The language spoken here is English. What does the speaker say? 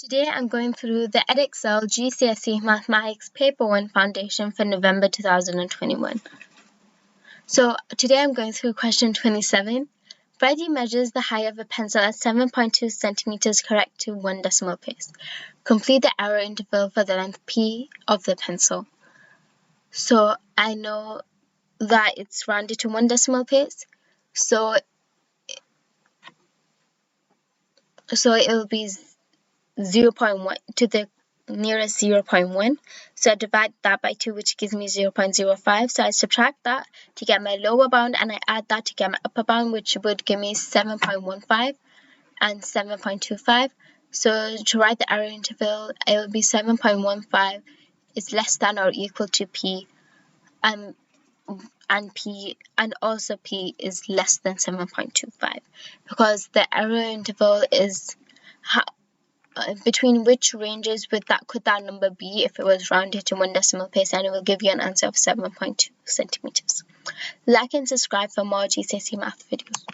Today I'm going through the EDEXCEL GCSE Mathematics Paper 1 Foundation for November 2021. So today I'm going through question 27. Freddie measures the height of a pencil at 7.2 centimeters correct to 1 decimal place. Complete the error interval for the length P of the pencil. So I know that it's rounded to 1 decimal place. So it will be 0.1 to the nearest 0.1. So I divide that by 2, which gives me 0.05. So I subtract that to get my lower bound, and I add that to get my upper bound, which would give me 7.15 and 7.25. So to write the error interval, it will be 7.15 is less than or equal to P, and P is less than 7.25, because the error interval is between which ranges could that number be if it was rounded to 1 decimal place, and it will give you an answer of 7.2 centimeters. Like and subscribe for more GCSE math videos.